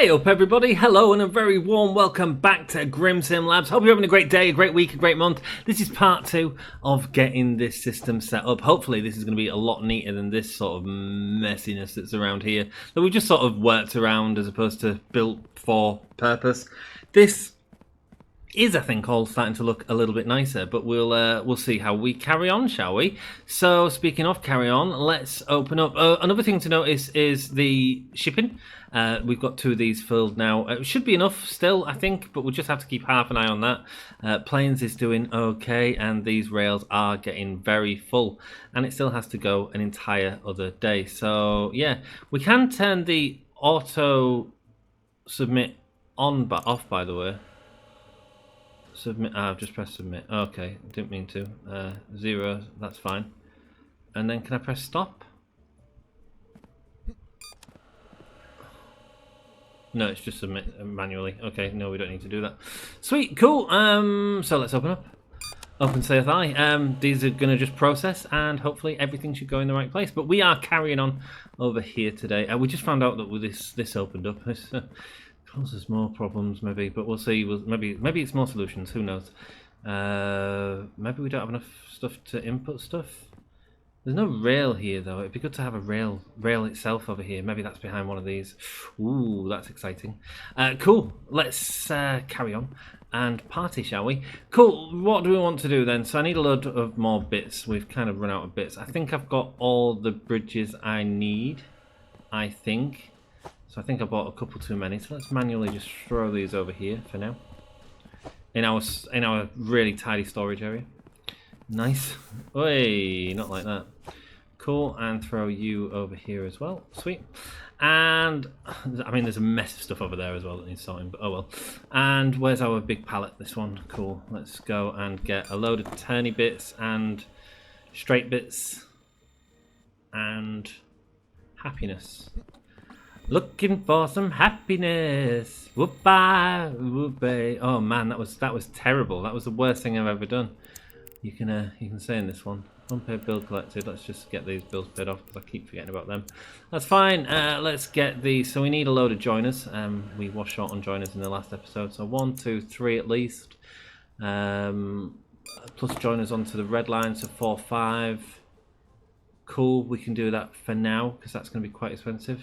Hey up everybody, hello and a very warm welcome back to Grimsim Labs. Hope you're having a great day, a great week, a great month. This is part 2 of getting this system set up. Hopefully this is going to be a lot neater than this sort of messiness that's around here that we just sort of worked around as opposed to built for purpose. This is, I think, all starting to look a little bit nicer, but we'll see how we carry on, shall we? So speaking of carry on, let's open up. Another thing to notice is the shipping. We've got 2 of these filled now. It should be enough still, I think, but we'll just have to keep half an eye on that. Planes is doing okay, and these rails are getting very full, and it still has to go an entire other day. So yeah, we can turn the auto submit on but off, by the way. Submit. I've just pressed submit. Okay, didn't mean to. 0. That's fine. And then can I press stop? No, it's just submit manually. Okay, no, we don't need to do that. Sweet, cool. So let's open up. Open saith I. These are going to just process, and hopefully everything should go in the right place. But we are carrying on over here today. We just found out that with this opened up. This causes more problems, maybe, but we'll see. Maybe it's more solutions. Who knows? Maybe we don't have enough stuff to input stuff. There's no rail here though. It'd be good to have a rail itself over here. Maybe that's behind one of these. Ooh, that's exciting. Cool. Let's carry on and party, shall we? Cool. What do we want to do then? So I need a load of more bits. We've kind of run out of bits. I think I've got all the bridges I need. I think. So I think I bought a couple too many. So let's manually just throw these over here for now. In our really tidy storage area. Nice. Oi, not like that. Cool, and throw you over here as well. Sweet. And I mean, there's a mess of stuff over there as well that needs sorting, but oh well. And where's our big pallet? This one. Cool. Let's go and get a load of turny bits and straight bits and happiness. Looking for some happiness. Whoop-bye, whoop-bye. Oh man, that was terrible. That was the worst thing I've ever done. You can say in this one, unpaid bill collected. Let's just get these bills paid off because I keep forgetting about them. That's fine. Let's get these. So we need a load of joiners. We was short on joiners in the last episode. So 1, 2, 3 at least. Plus joiners onto the red line. So 4, 5. Cool. We can do that for now because that's going to be quite expensive.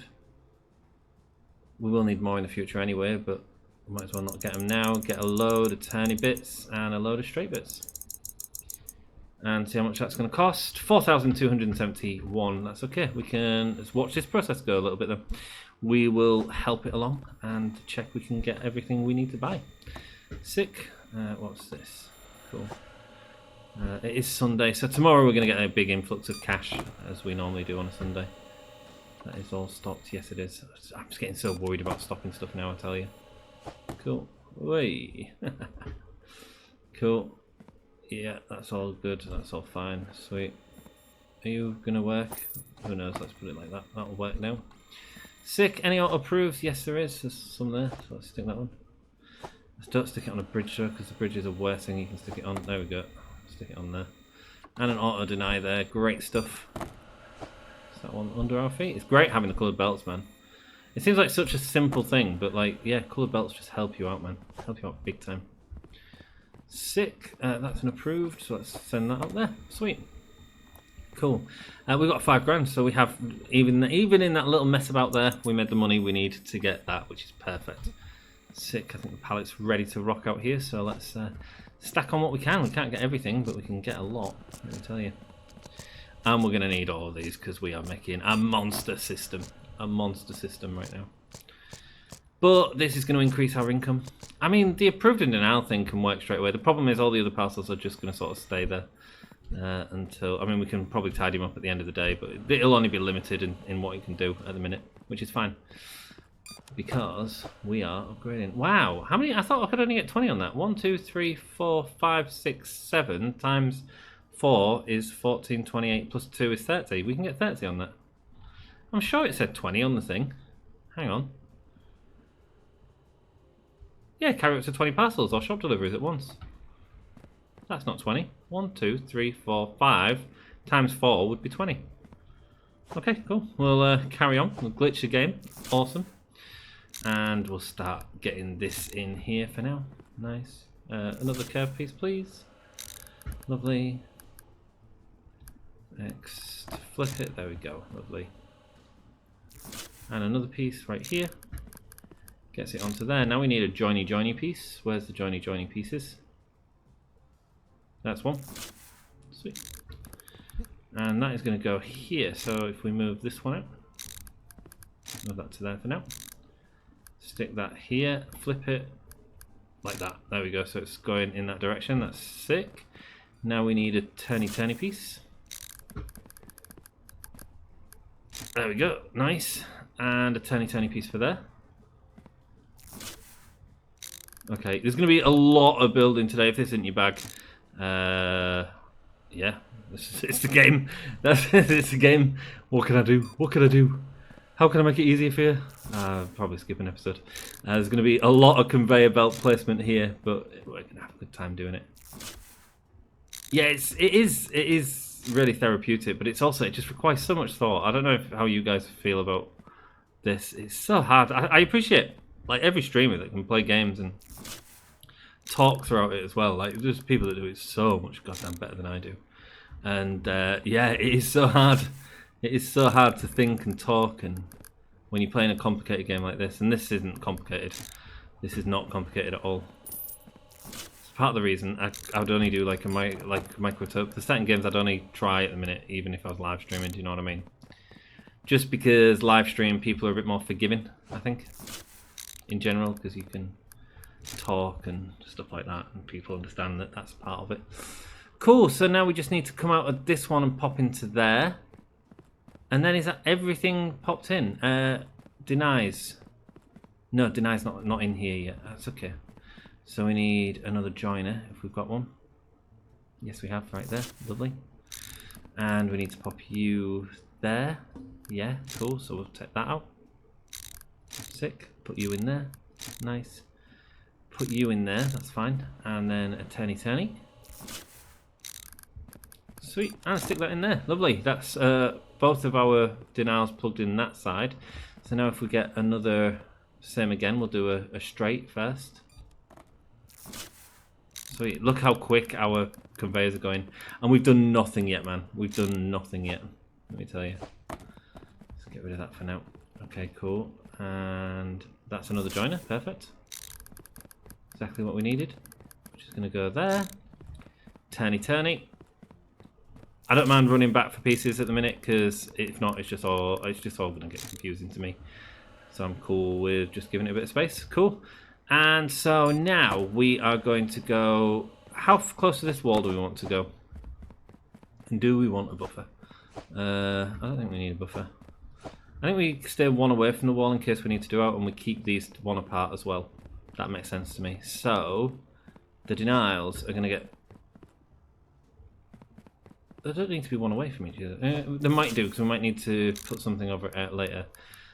We will need more in the future anyway, but we might as well not get them now. Get a load of turny bits and a load of straight bits. And see how much that's going to cost. 4,271. That's okay. We can just watch this process go a little bit then. We will help it along and check we can get everything we need to buy. Sick. What's this? Cool. It is Sunday, so tomorrow we're going to get a big influx of cash as we normally do on a Sunday. That is all stopped. Yes, it is. I'm just getting so worried about stopping stuff now, I tell you. Cool. Whee. Cool. Yeah, that's all good. That's all fine. Sweet. Are you going to work? Who knows? Let's put it like that. That'll work now. Sick. Any auto approves? Yes, there is. There's some there. So let's stick that one. Let's don't stick it on a bridge though, because the bridge is the worst thing you can stick it on. There we go. Stick it on there. And an auto deny there. Great stuff. Is that one under our feet? It's great having the coloured belts, man. It seems like such a simple thing, but like, yeah, coloured belts just help you out, man. Help you out big time. Sick. That's an approved, so let's send that up there. Sweet. Cool. We've got 5 grand, so we have even in that little mess about there, we made the money we need to get that, which is perfect. Sick. I think the pallet's ready to rock out here, so let's stack on what we can. We can't get everything, but we can get a lot, let me tell you. And we're going to need all of these because we are making a monster system. A monster system right now. But this is going to increase our income. I mean, the approved and denial thing can work straight away. The problem is all the other parcels are just going to sort of stay there until... I mean, we can probably tidy them up at the end of the day, but it'll only be limited in what you can do at the minute, which is fine. Because we are upgrading. Wow, how many? I thought I could only get 20 on that. 1, 2, 3, 4, 5, 6, 7 times 4 is 14, 28 plus 2 is 30. We can get 30 on that. I'm sure it said 20 on the thing. Hang on. Yeah, carry up to 20 parcels or shop deliveries at once. That's not 20. 1, 2, 3, 4, 5 times 4 would be 20. Okay, cool. We'll carry on. We'll glitch the game. Awesome. And we'll start getting this in here for now. Nice. Another curve piece, please. Lovely. Next, flip it. There we go. Lovely. And another piece right here. Gets it onto there. Now we need a joiny piece. Where's the joiny pieces? That's one. Sweet. And that is going to go here. So if we move this one out, move that to there for now. Stick that here, flip it like that. There we go. So it's going in that direction. That's sick. Now we need a turny piece. There we go. Nice. And a turny piece for there. Okay, there's going to be a lot of building today if this isn't your bag. Yeah, it's the game. It's the game. What can I do? What can I do? How can I make it easier for you? Probably skip an episode. There's going to be a lot of conveyor belt placement here, but we're going to have a good time doing it. Yeah, it is really therapeutic, but it just requires so much thought. I don't know how you guys feel about this. It's so hard. I appreciate like every streamer that can play games and talk throughout it as well. Like there's people that do it so much goddamn better than I do, and yeah, it is so hard. It is so hard to think and talk, and when you're playing a complicated game like this, and this isn't complicated. This is not complicated at all. It's part of the reason I would only do like a microtope. There's certain games I'd only try at the minute, even if I was live streaming. Do you know what I mean? Just because live stream people are a bit more forgiving, I think, in general, because you can talk and stuff like that, and people understand that that's part of it. Cool. So now we just need to come out of this one and pop into there. And then is that everything popped in? Denies. No, denies not in here yet. That's okay. So we need another joiner if we've got one. Yes, we have right there. Lovely. And we need to pop you there. Yeah, cool. So we'll take that out. Sick. Put you in there. Nice. Put you in there. That's fine. And then a turny. Sweet. And stick that in there. Lovely. That's both of our denials plugged in that side. So now if we get another, same again, we'll do a straight first. Sweet. Look how quick our conveyors are going. And we've done nothing yet, man. We've done nothing yet. Let me tell you. Let's get rid of that for now. Okay, cool. And that's another joiner. Perfect. Exactly what we needed. Which is going to go there. Turny. I don't mind running back for pieces at the minute, because if not, it's just all going to get confusing to me. So I'm cool with just giving it a bit of space. Cool. And so now we are going to go. How close to this wall do we want to go? And do we want a buffer? I don't think we need a buffer. I think we stay one away from the wall in case we need to do out, and we keep these one apart as well. That makes sense to me. So the denials are going to get. They don't need to be one away from each other. They might do, because we might need to put something over it later.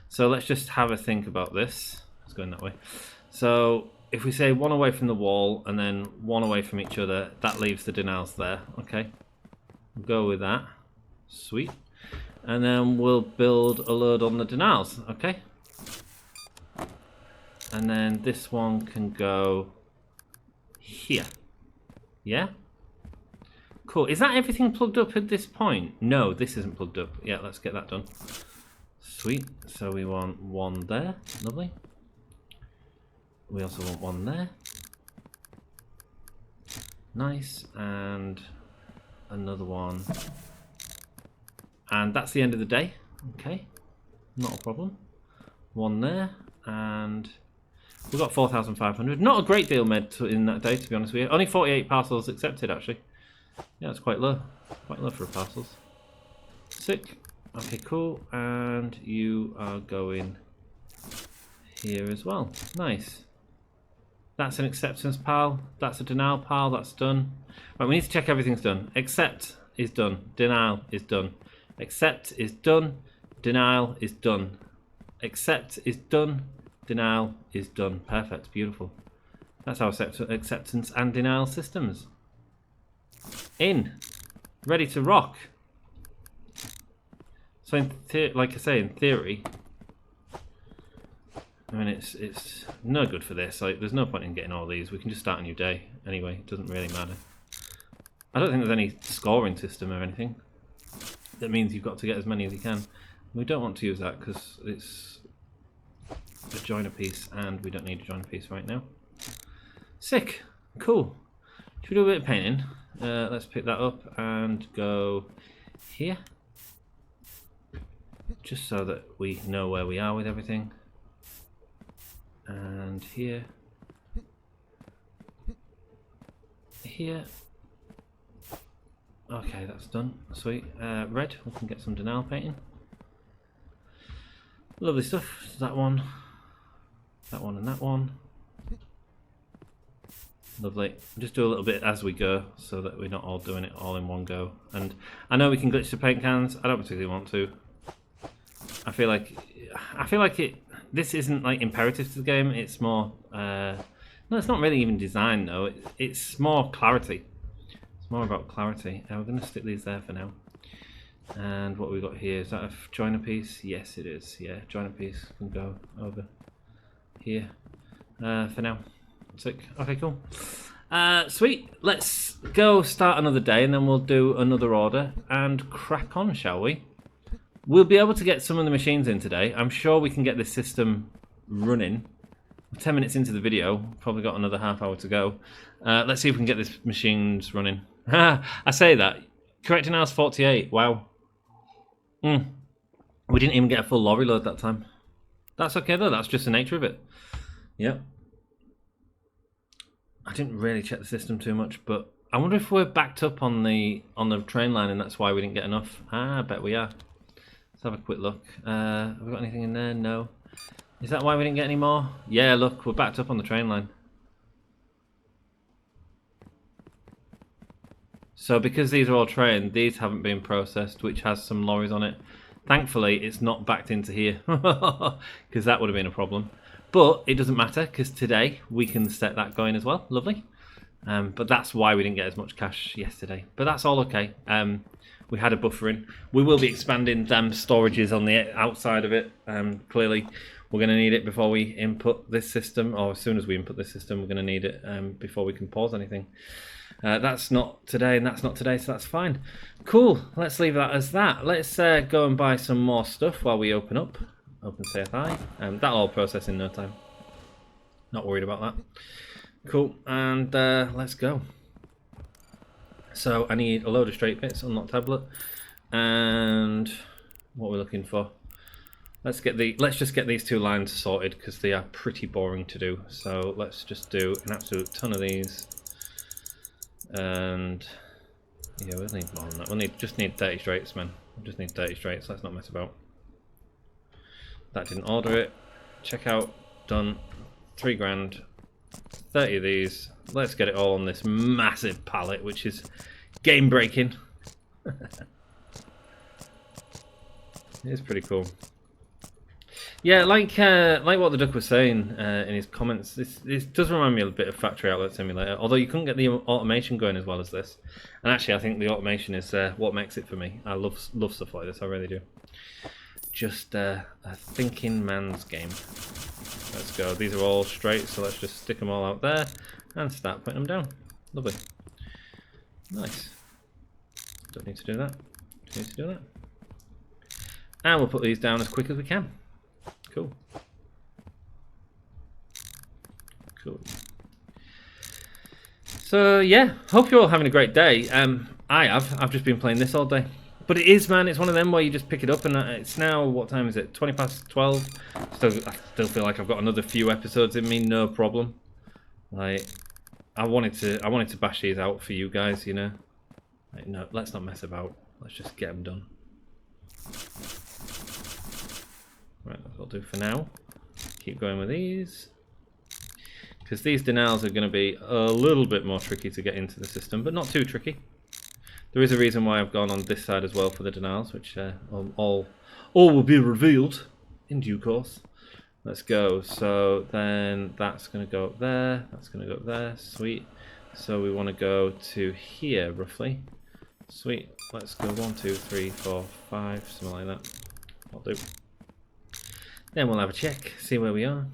So let's just have a think about this. It's going that way. So if we say one away from the wall and then one away from each other, that leaves the denials there. Okay, we'll go with that. Sweet. And then we'll build a load on the denials. Okay. And then this one can go here. Yeah? Cool. Is that everything plugged up at this point? No, this isn't plugged up. Yeah, let's get that done. Sweet. So we want one there. Lovely. We also want one there. Nice. And another one. And that's the end of the day. Okay. Not a problem. One there. And we've got 4,500. Not a great deal made in that day, to be honest with you. Only 48 parcels accepted, actually. Yeah, it's quite low. Quite low for a parcels. Sick. Okay, cool. And you are going here as well. Nice. That's an acceptance pile. That's a denial pile. That's done. Right, we need to check everything's done. Accept is done. Denial is done. Accept is done. Denial is done. Accept is done. Denial is done. Perfect. Beautiful. That's our acceptance and denial systems. In. Ready to rock. So, like I say, in theory, I mean, it's no good for this. Like, there's no point in getting all these. We can just start a new day anyway. It doesn't really matter. I don't think there's any scoring system or anything that means you've got to get as many as you can. We don't want to use that because it's a joiner piece, and we don't need a joiner piece right now. Sick, cool. Should we do a bit of painting? Let's pick that up and go here, just so that we know where we are with everything. And here, here. Okay, that's done. Sweet. Red, we can get some denial painting. Lovely stuff. That one, and that one. Lovely. Just do a little bit as we go, so that we're not all doing it all in one go. And I know we can glitch the paint cans. I don't particularly want to. I feel like it. This isn't like imperative to the game. It's more. No, it's not really even design though. It's more clarity. It's more about clarity. We're going to stick these there for now. And what we got here, is that a joiner piece? Yes, it is. Yeah, joiner piece can go over here for now. Sick. Okay, cool. Sweet. Let's go start another day, and then we'll do another order and crack on, shall we? We'll be able to get some of the machines in today. I'm sure we can get this system running. 10 minutes into the video, probably got another half hour to go. Let's see if we can get this machines running. I say that. Correct analysis 48. Wow. We didn't even get a full lorry load that time. That's okay though. That's just the nature of it. Yep. I didn't really check the system too much, but I wonder if we're backed up on the train line, and that's why we didn't get enough. I bet we are. Let's have a quick look. Have we got anything in there? No. Is that why we didn't get any more? Yeah, look, we're backed up on the train line. So because these are all trained, these haven't been processed, which has some lorries on it. Thankfully, it's not backed into here, because that would have been a problem. But it doesn't matter, because today we can set that going as well. Lovely. But that's why we didn't get as much cash yesterday. But that's all okay. We had a buffer in. We will be expanding them storages on the outside of it. Clearly, we're going to need it before we input this system, or as soon as we input this system, we're going to need it before we can pause anything. That's not today, and that's not today, so that's fine. Cool. Let's leave that as that. Let's go and buy some more stuff while we open up. Open CFI. That'll all process in no time. Not worried about that. Cool. And let's go. So I need a load of straight bits on that tablet, and what we're looking for. Let's just get these two lines sorted because they are pretty boring to do. So let's just do an absolute ton of these, and yeah, we'll need more than that. We'll just need 30 straights, man. We just need 30 straights. Let's not mess about. That didn't order it. Check out done. 3 grand. 30 of these. Let's get it all on this massive pallet, which is game breaking. It's pretty cool. Yeah, like what the Duck was saying in his comments, this does remind me a bit of Factory Outlet Simulator, although you couldn't get the automation going as well as this. And actually, I think the automation is what makes it for me. I love stuff like this, I really do. Just a thinking man's game. Let's go. These are all straight, so let's just stick them all out there and start putting them down. Lovely. Nice. Don't need to do that. Don't need to do that. And we'll put these down as quick as we can. Cool. Cool. So yeah, hope you're all having a great day. I've just been playing this all day. But it is, man, it's one of them where you just pick it up, and it's now, what time is it? 20 past 12. I still feel like I've got another few episodes in me, no problem. Like, I wanted to bash these out for you guys, you know. Like, no, let's not mess about. Let's just get them done. Right, that's what I'll do for now. Keep going with these. Because these denials are going to be a little bit more tricky to get into the system, but not too tricky. There is a reason why I've gone on this side as well for the denials, which all will be revealed in due course. Let's go. So then that's going to go up there. That's going to go up there. Sweet. So we want to go to here, roughly. Sweet. Let's go 1, 2, 3, 4, 5, something like that. I'll do. Then we'll have a check, see where we are.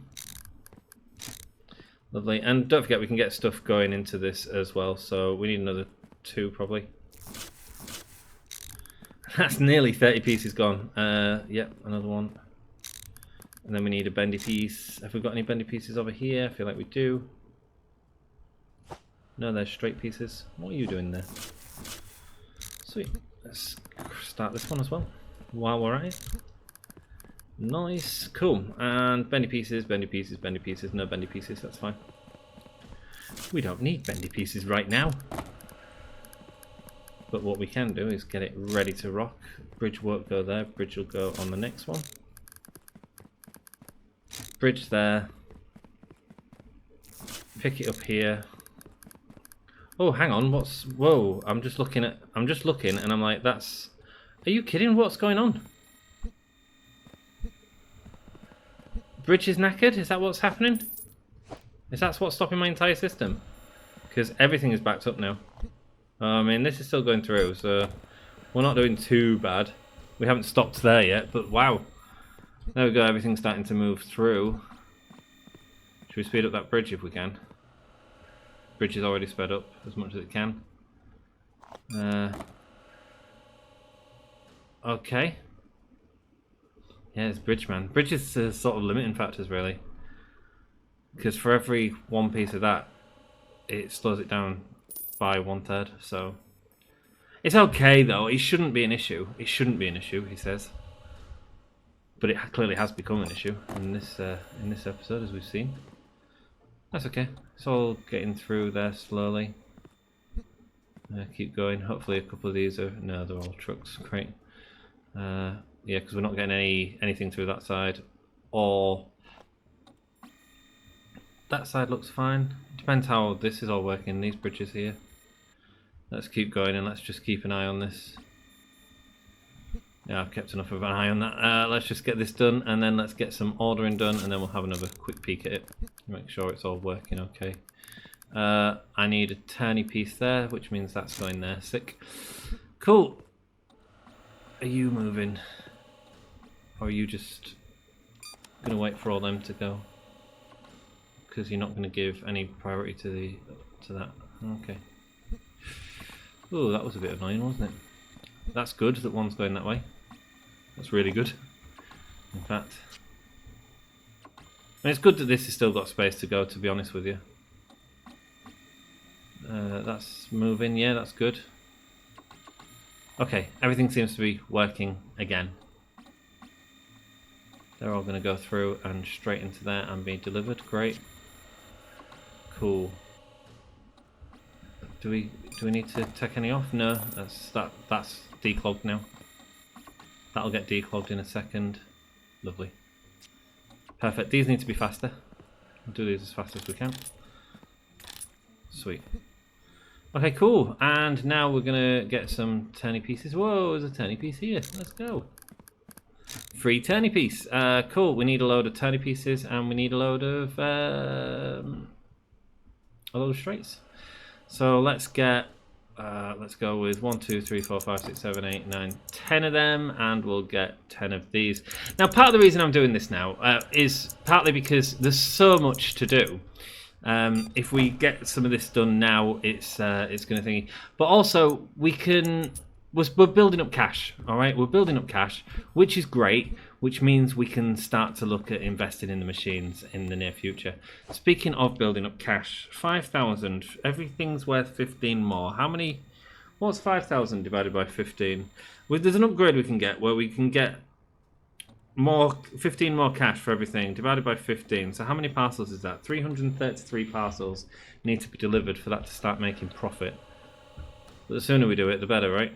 Lovely. And don't forget we can get stuff going into this as well, so we need another 2 probably. That's nearly 30 pieces gone. Yep, another one. And then we need a bendy piece. Have we got any bendy pieces over here? I feel like we do. No, they're straight pieces. What are you doing there? Sweet. Let's start this one as well while we're at it. Nice. Cool. And bendy pieces, bendy pieces, bendy pieces. No bendy pieces, that's fine. We don't need bendy pieces right now. But what we can do is get it ready to rock. Bridge won't go there. Bridge will go on the next one. Bridge there. Pick it up here. Oh, hang on. What's... Whoa. I'm just looking and I'm like, that's... Are you kidding? What's going on? Bridge is knackered? Is that what's happening? Is that what's stopping my entire system? Because everything is backed up now. I mean, this is still going through, so we're not doing too bad. We haven't stopped there yet, but wow. There we go, everything's starting to move through. Should we speed up that bridge if we can? Bridge is already sped up as much as it can. Okay. Yeah, it's bridge, man. Bridge is sort of limiting factors, really. Because for every 1 piece of that, it slows it down by 1/3, so... It's okay, though. It shouldn't be an issue. It shouldn't be an issue, he says. But it clearly has become an issue in this episode, as we've seen. That's okay. It's all getting through there slowly. Keep going. Hopefully a couple of these are... No, they're all trucks. Great. Yeah, because we're not getting anything through that side. Or... That side looks fine. Depends how this is all working, these bridges here. Let's keep going and let's just keep an eye on this. Yeah, I've kept enough of an eye on that. Let's just get this done and then let's get some ordering done and then we'll have another quick peek at it. Make sure it's all working okay. I need a tiny piece there, which means that's going there. Sick. Cool. Are you moving? Or are you just going to wait for all them to go? Because you're not going to give any priority to that. Okay. Oh, that was a bit annoying, wasn't it? That's good that one's going that way. That's really good. In fact, and it's good that this has still got space to go, to be honest with you. That's moving, yeah, that's good. Okay, everything seems to be working again. They're all going to go through and straight into there and be delivered. Great. Cool. Do we need to take any off? No, that's declogged now. That'll get declogged in a second. Lovely. Perfect. These need to be faster. We'll do these as fast as we can. Sweet. Okay, cool. And now we're gonna get some turny pieces. Whoa, there's a turny piece here. Let's go. Free turny piece. Cool. We need a load of turny pieces and we need a load of straights. So let's get let's go with 1, 2, 3, 4, 5, 6, 7, 8, 9, 10 of them, and we'll get 10 of these. Now, part of the reason I'm doing this now is partly because there's so much to do. If we get some of this done now, it's going to thingy. But also, we're building up cash. All right, we're building up cash, which is great. Which means we can start to look at investing in the machines in the near future. Speaking of building up cash, 5,000. Everything's worth 15 more. How many? What's 5,000 divided by 15? Well, there's an upgrade we can get where we can get 15 more cash for everything divided by 15. So how many parcels is that? 333 parcels need to be delivered for that to start making profit. But the sooner we do it, the better, right?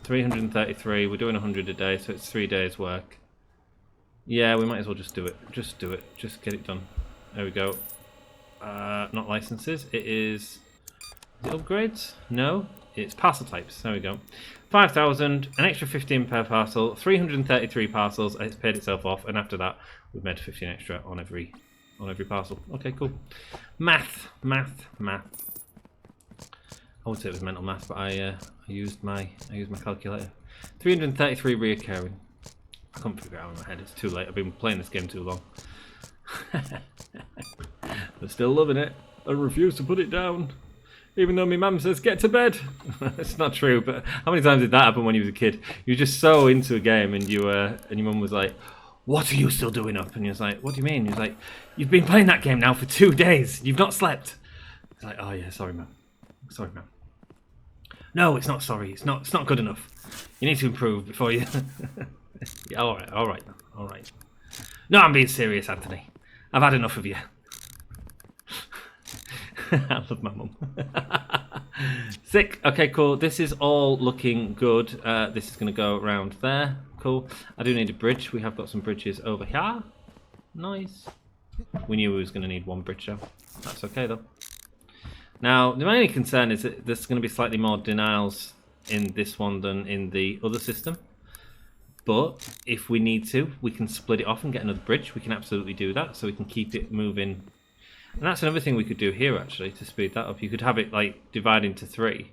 333. We're doing 100 a day, so it's 3 days' work. Yeah, we might as well just do it. Just do it. Just get it done. There we go. Not licenses. It is it upgrades? No. It's parcel types. There we go. 5,000, an extra 15 per parcel, 333 parcels, and it's paid itself off. And after that, we've made 15 extra on every parcel. Okay, cool. Math. I would say it was mental math, but I used my calculator. 333 reoccurring. I can't figure it out in my head. It's too late. I've been playing this game too long. They're still loving it. I refuse to put it down. Even though my mum says, get to bed. It's not true, but how many times did that happen when you was a kid? You were just so into a game and you and your mum was like, what are you still doing up? And you was like, what do you mean? He was like, you've been playing that game now for 2 days. You've not slept. It's like, oh yeah, sorry, mum. Sorry, mum. No, it's not sorry. It's not good enough. You need to improve before you... Yeah, all right. No, I'm being serious, Anthony. I've had enough of you. I love my mum. Sick. Okay, cool. This is all looking good. This is going to go around there. Cool. I do need a bridge. We have got some bridges over here. Nice. We knew we was going to need one bridge, though. That's okay, though. Now, the only concern is that there's going to be slightly more denials in this one than in the other system. But if we need to, we can split it off and get another bridge. We can absolutely do that, so we can keep it moving. And that's another thing we could do here, actually, to speed that up. You could have it, like, divide into 3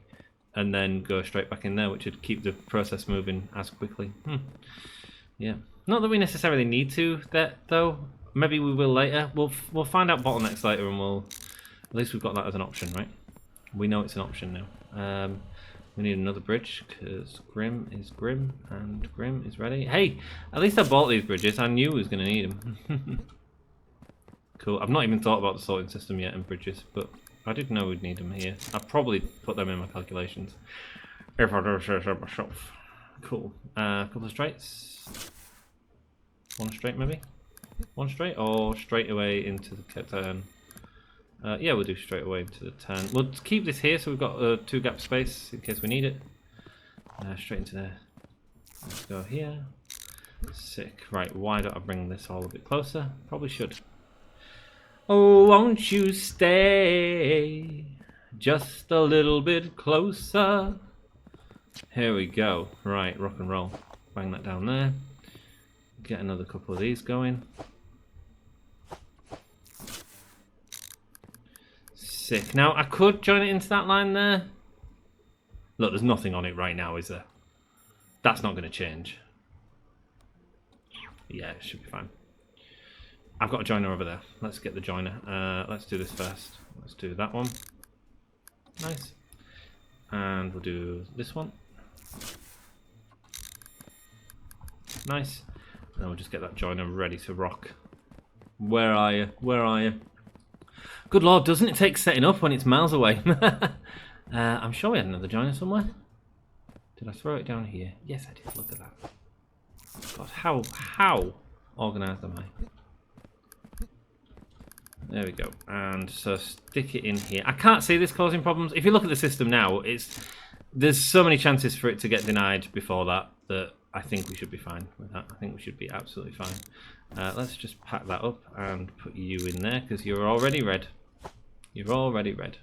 and then go straight back in there, which would keep the process moving as quickly. Yeah. Not that we necessarily need to, though. Maybe we will later. We'll find out bottlenecks later, and at least we've got that as an option, right? We know it's an option now. We need another bridge, because Grim is Grim, and Grim is ready. Hey! At least I bought these bridges. I knew I was going to need them. Cool. I've not even thought about the sorting system yet in bridges, but I did know we'd need them here. I've probably put them in my calculations. If I do say so myself. Cool. A couple of straights. One straight, maybe? One straight, or straight away into the turn? Yeah, we'll do straight away into the turn. We'll keep this here so we've got 2 gap space in case we need it. Straight into there. Let's go here. Sick. Right, why don't I bring this all a bit closer? Probably should. Oh, won't you stay just a little bit closer? Here we go. Right, rock and roll. Bang that down there. Get another couple of these going. Sick. Now, I could join it into that line there. Look, there's nothing on it right now, is there? That's not going to change. Yeah, it should be fine. I've got a joiner over there. Let's get the joiner. Let's do this first. Let's do that one. Nice. And we'll do this one. Nice. And we'll just get that joiner ready to rock. Where are you? Where are you? Good lord, doesn't it take setting up when it's miles away? I'm sure we had another joiner somewhere. Did I throw it down here? Yes, I did. Look at that. God, how organised am I? There we go. And so stick it in here. I can't see this causing problems. If you look at the system now, there's so many chances for it to get denied before that I think we should be fine with that. I think we should be absolutely fine. Let's just pack that up and put you in there because you're already red. You're already red.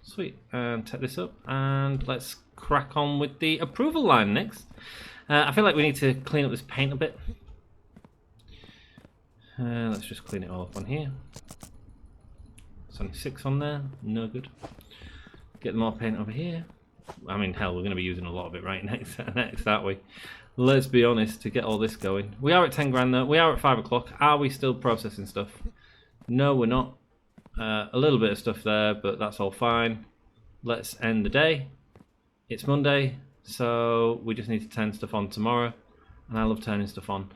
Sweet. And take this up and let's crack on with the approval line next. I feel like we need to clean up this paint a bit. Let's just clean it all up on here. It's only 6 on there. No good. Get more paint over here. I mean, hell, we're going to be using a lot of it right next, aren't we? Let's be honest, to get all this going. We are at 10 grand though. We are at 5 o'clock. Are we still processing stuff? No, we're not. A little bit of stuff there, but that's all fine. Let's end the day. It's Monday, so we just need to turn stuff on tomorrow. And I love turning stuff on.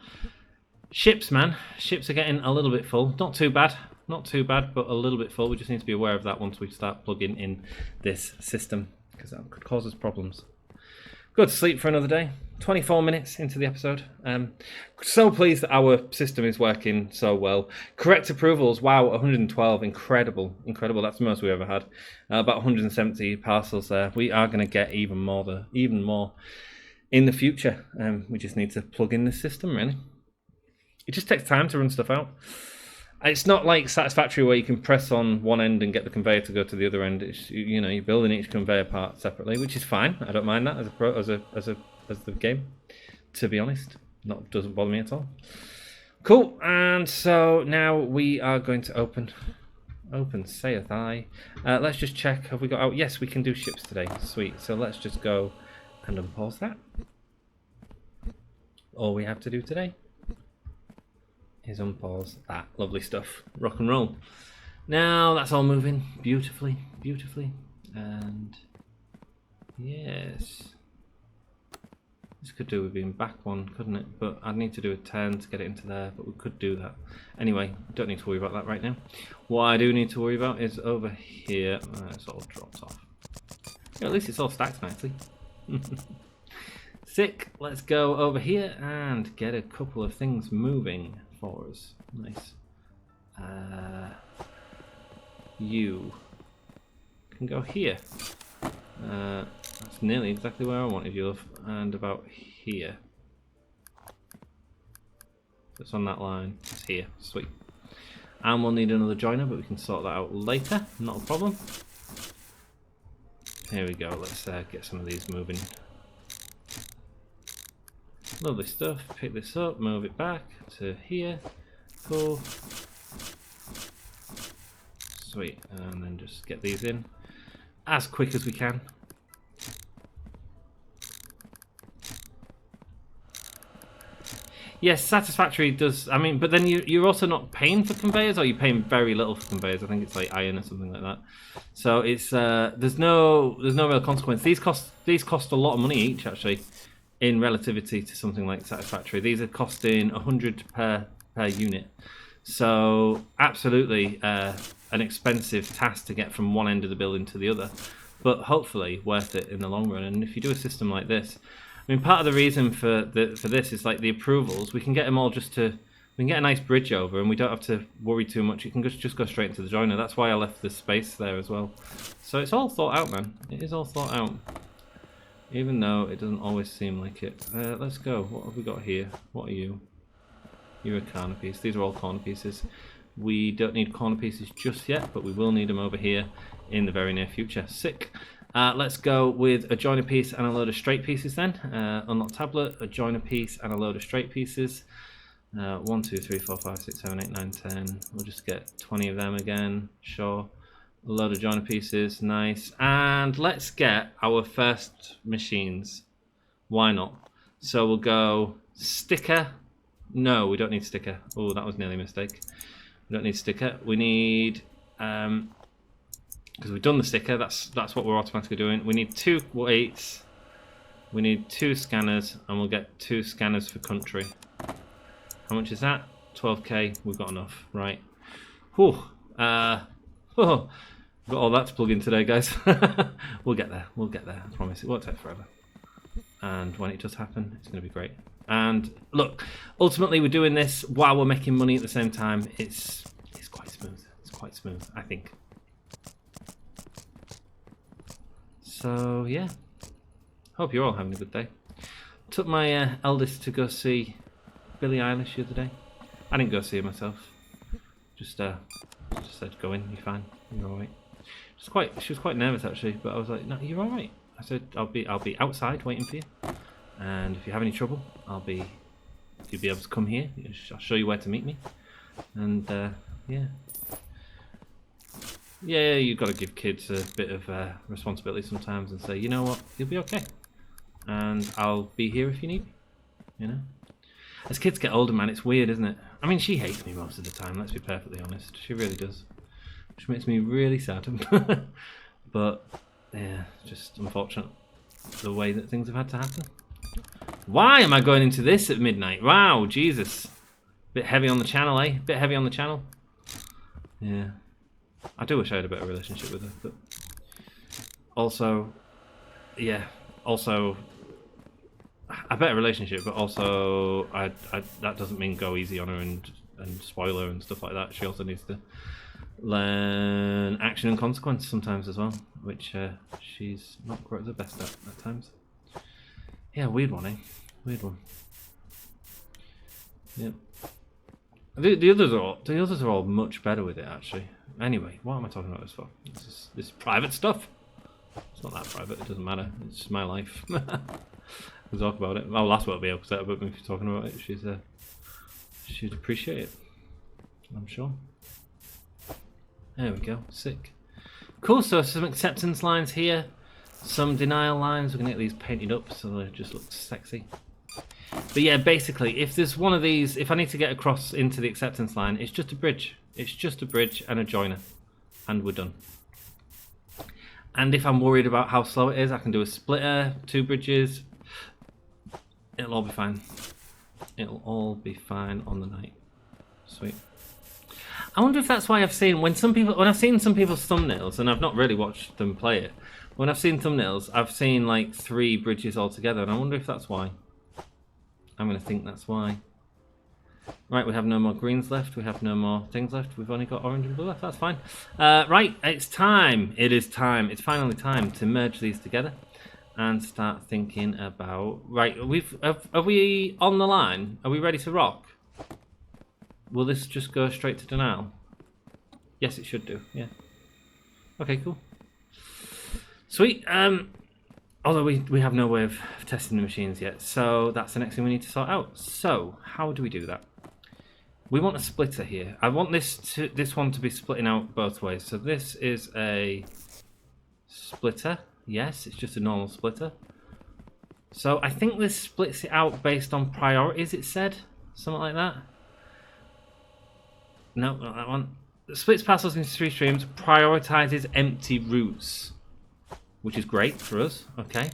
Ships, man. Ships are getting a little bit full. Not too bad. Not too bad, but a little bit full. We just need to be aware of that once we start plugging in this system, because that could cause us problems. Go to sleep for another day. 24 minutes into the episode. So pleased that our system is working so well. Correct approvals, wow, 112, incredible, incredible. That's the most we ever had. About 170 parcels there. We are going to get even more in the future. We just need to plug in this system, really. It just takes time to run stuff out. It's not like Satisfactory where you can press on one end and get the conveyor to go to the other end. It's, you know, you're building each conveyor part separately, which is fine. I don't mind that as the game, to be honest. Doesn't bother me at all. Cool. And so now we are going to open, saith I. Let's just check. Have we got out? Yes, we can do ships today. Sweet. So let's just go and unpause that. All we have to do today is unpause that. Lovely stuff. Rock and roll. Now that's all moving beautifully, beautifully. And yes. This could do with being back one, couldn't it? But I'd need to do a turn to get it into there, but we could do that. Anyway, don't need to worry about that right now. What I do need to worry about is over here. It's all dropped off. Yeah, at least it's all stacked nicely. Sick. Let's go over here and get a couple of things moving for us. Nice. You can go here. That's nearly exactly where I wanted you, love. And about here. It's on that line. It's here. Sweet. And we'll need another joiner, but we can sort that out later. Not a problem. Here we go. Let's get some of these moving. Lovely stuff. Pick this up, move it back to here. Cool. Sweet. And then just get these in as quick as we can. Yes, satisfactory does. I mean, but then you're also not paying for conveyors, or you're paying very little for conveyors. I think it's like iron or something like that. So it's there's no real consequence. These cost a lot of money each, actually, in relativity to something like satisfactory. These are costing 100 per unit. So absolutely an expensive task to get from one end of the building to the other, but hopefully worth it in the long run. And if you do a system like this. I mean, part of the reason for this is like the approvals. We can get them all we can get a nice bridge over, and we don't have to worry too much. You can just go straight into the joiner. That's why I left the space there as well. So it's all thought out, man. It is all thought out, even though it doesn't always seem like it. Let's go. What have we got here? What are you? You're a corner piece. These are all corner pieces. We don't need corner pieces just yet, but we will need them over here in the very near future. Sick. Let's go with a joiner piece and a load of straight pieces then. Unlock tablet, a joiner piece and a load of straight pieces. 1, 2, 3, 4, 5, 6, 7, 8, 9, 10. We'll just get 20 of them again. Sure. A load of joiner pieces. Nice. And let's get our first machines. Why not? So we'll go sticker. No, we don't need sticker. Oh, that was nearly a mistake. We don't need sticker. We need... because we've done the sticker, that's what we're automatically doing. We need 2 weights, we need 2 scanners, and we'll get 2 scanners for country. How much is that? 12k, we've got enough, right. Whew. We've got all that to plug in today, guys. We'll get there, I promise. It won't take forever. And when it does happen, it's going to be great. And look, ultimately we're doing this while we're making money at the same time. It's quite smooth, I think. So yeah, hope you're all having a good day. Took my eldest to go see Billie Eilish the other day. I didn't go see her myself. Just said, go in, you're fine, you're all right. She was quite nervous actually, but I was like, no, you're all right. I said, I'll be outside waiting for you, and if you have any trouble, you'll be able to come here. I'll show you where to meet me, and yeah. Yeah, you've got to give kids a bit of responsibility sometimes and say, you know what, you'll be okay. And I'll be here if you need me, you know? As kids get older, man, it's weird, isn't it? I mean, she hates me most of the time, let's be perfectly honest. She really does. Which makes me really sad. But, yeah, just unfortunate the way that things have had to happen. Why am I going into this at midnight? Wow, Jesus. Bit heavy on the channel, eh? Bit heavy on the channel. Yeah. I do wish I had a better relationship with her, but also, yeah, also a better relationship, but also that doesn't mean go easy on her and spoil her and stuff like that. She also needs to learn action and consequence sometimes as well, which she's not quite the best at times. Yeah, weird one, eh? Weird one. Yep. The others are all much better with it actually. Anyway, what am I talking about this for? This is private stuff. It's not that private. It doesn't matter. It's my life. We'll talk about it. I'll last won't be upset about me if you're talking about it. She'd appreciate it, I'm sure. There we go. Sick. Cool. So some acceptance lines here, some denial lines. We're gonna get these painted up so they just look sexy. But yeah, basically, if there's one of these, if I need to get across into the acceptance line, it's just a bridge. It's just a bridge and a joiner, and we're done. And if I'm worried about how slow it is, I can do a splitter, 2 bridges. It'll all be fine. It'll all be fine on the night. Sweet. I wonder if that's why I've seen when I've seen some people's thumbnails, and I've not really watched them play it. When I've seen thumbnails, I've seen like 3 bridges altogether, and I wonder if that's why. I'm going to think that's why. Right, we have no more greens left. We have no more things left. We've only got orange and blue left. That's fine. Right, it's time. It is time. It's finally time to merge these together and start thinking about... Right, are we on the line? Are we ready to rock? Will this just go straight to denial? Yes, it should do. Yeah. Okay, cool. Sweet. Although we have no way of testing the machines yet, so that's the next thing we need to sort out. So, how do we do that? We want a splitter here. I want this one to be splitting out both ways. So this is a splitter. Yes, it's just a normal splitter. So I think this splits it out based on priorities, it said. Something like that. No, not that one. It splits parcels into 3 streams, prioritizes empty routes, which is great for us. Okay.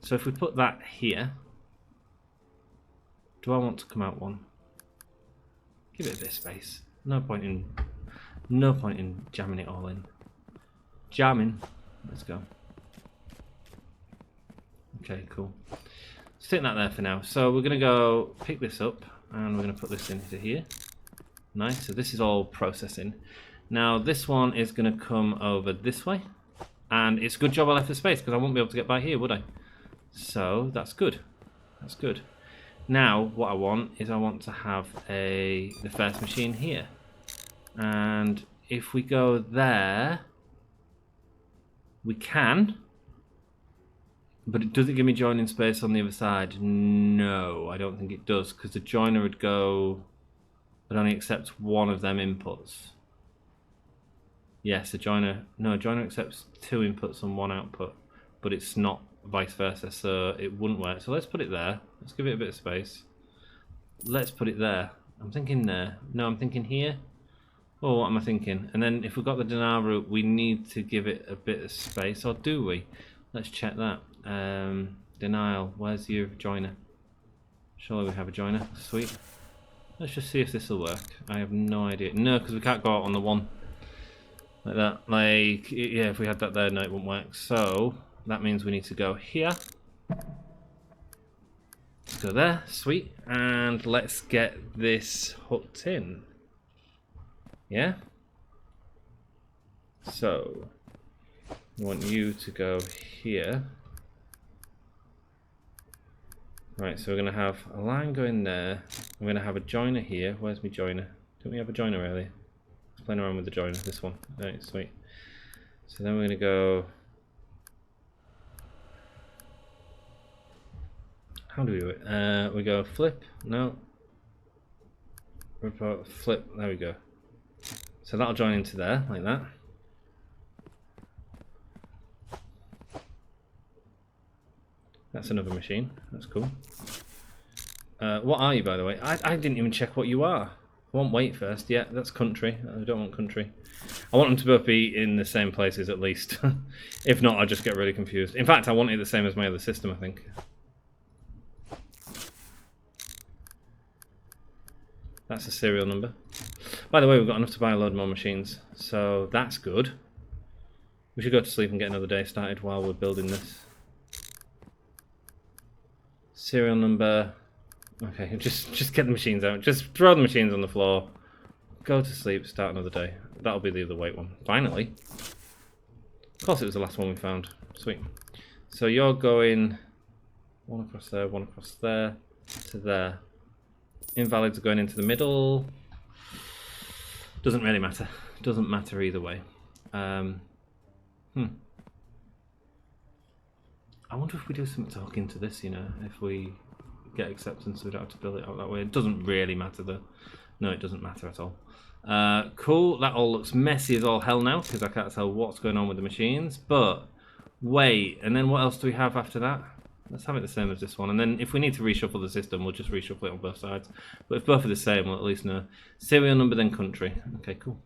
So if we put that here, do I want to come out one? Give it a bit of space. No point in jamming it all in. Jamming. Let's go. Okay, cool. Stick that there for now. So we're gonna go pick this up and we're gonna put this into here. Nice. So this is all processing. Now this one is gonna come over this way, and it's a good job I left the space because I won't be able to get by here, would I? So that's good. That's good. Now, what I want is I want to have the first machine here. And if we go there, we can. But does it give me joining space on the other side? No, I don't think it does, because the joiner would only accept one of them inputs. Yes, the joiner accepts 2 inputs and 1 output, but it's not vice versa, so it wouldn't work. So let's put it there. Let's give it a bit of space. Let's put it there. I'm thinking there. No, I'm thinking here. Oh, what am I thinking? And then if we've got the denial route, we need to give it a bit of space, or do we? Let's check that. Denial. Where's your joiner? Surely we have a joiner. Sweet. Let's just see if this will work. I have no idea. No, because we can't go out on the one like that. Like, yeah, if we had that there, no, it wouldn't work. So that means we need to go here. Let's go there, sweet, and let's get this hooked in. Yeah? So, I want you to go here. Right, so we're going to have a line going there. I'm going to have a joiner here. Where's my joiner? Don't we have a joiner earlier? I was playing around with the joiner, this one. Right, sweet. So then we're going to go... How do we do it? We go flip, no. Report, flip, there we go. So that'll join into there, like that. That's another machine, that's cool. What are you, by the way? I didn't even check what you are. I want weight first, yeah, that's country. I don't want country. I want them to both be in the same places at least. If not, I'll just get really confused. In fact, I want it the same as my other system, I think. That's a serial number. By the way, we've got enough to buy a load more machines, so that's good. We should go to sleep and get another day started while we're building this. Serial number. Okay, just get the machines out. Just throw the machines on the floor. Go to sleep, start another day. That'll be the other weight one. Finally. Of course it was the last one we found. Sweet. So you're going one across there, to there. Invalids are going into the middle. Doesn't really matter. Doesn't matter either way. I wonder if we do something to hook into this, you know, if we get acceptance, we don't have to build it out that way. It doesn't really matter though. No, it doesn't matter at all. Cool, that all looks messy as all hell now, because I can't tell what's going on with the machines, but wait, and then what else do we have after that? Let's have it the same as this one, and then if we need to reshuffle the system, we'll just reshuffle it on both sides. But if both are the same, we'll at least know. Serial number, then country. Okay, cool.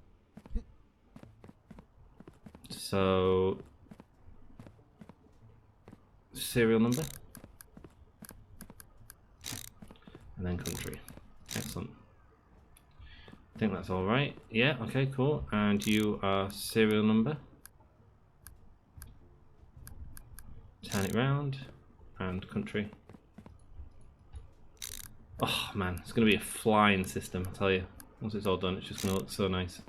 So, serial number, and then country. Excellent. I think that's all right. Yeah, okay, cool. And you are serial number. Turn it round, and country. Oh man, it's going to be a flying system, I tell you. Once it's all done, it's just going to look so nice.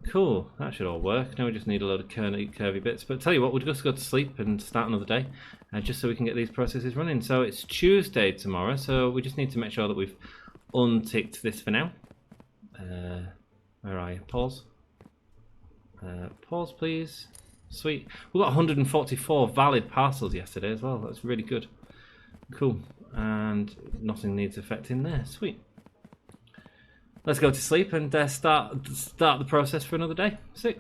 Cool, that should all work. Now we just need a load of curvy bits. But tell you what, we'll just go to sleep and start another day, just so we can get these processes running. So it's Tuesday tomorrow, so we just need to make sure that we've unticked this for now. Where are you? Pause. Pause, please. Sweet. We got 144 valid parcels yesterday as well. That's really good. Cool. And nothing needs affecting there. Sweet. Let's go to sleep and start the process for another day. Sick.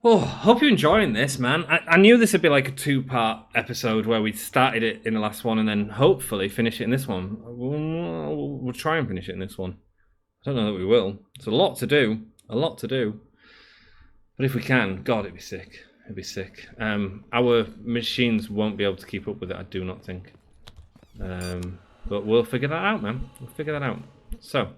Oh, hope you're enjoying this, man. I knew this would be like a two-part episode where we started it in the last one and then hopefully finish it in this one. We'll try and finish it in this one. I don't know that we will. It's a lot to do. A lot to do. But if we can, God, it'd be sick. It'd be sick. Our machines won't be able to keep up with it, I do not think. But we'll figure that out, man. We'll figure that out. So,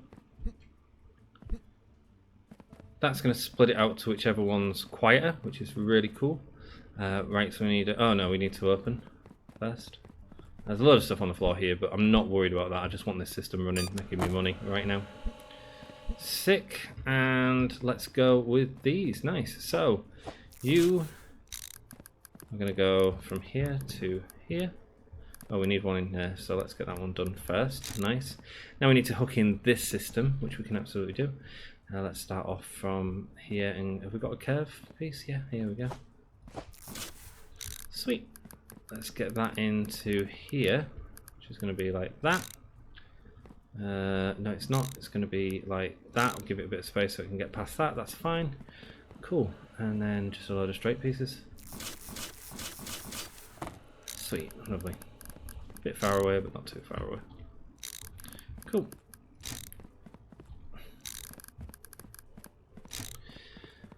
that's going to split it out to whichever one's quieter, which is really cool. Right, so we need... Oh, no, we need to open first. There's a lot of stuff on the floor here, but I'm not worried about that. I just want this system running, making me money right now. Sick. And let's go with these. Nice. So, you are going to go from here to here. Oh, we need one in there, so let's get that one done first. Nice. Now we need to hook in this system, which we can absolutely do. Now let's start off from here. And have we got a curve piece? Yeah, here we go. Sweet. Let's get that into here, which is going to be like that. No, it's not. It's going to be like that. I'll give it a bit of space so it can get past that. That's fine. Cool. And then just a load of straight pieces. Sweet. Lovely. Bit far away, but not too far away. Cool.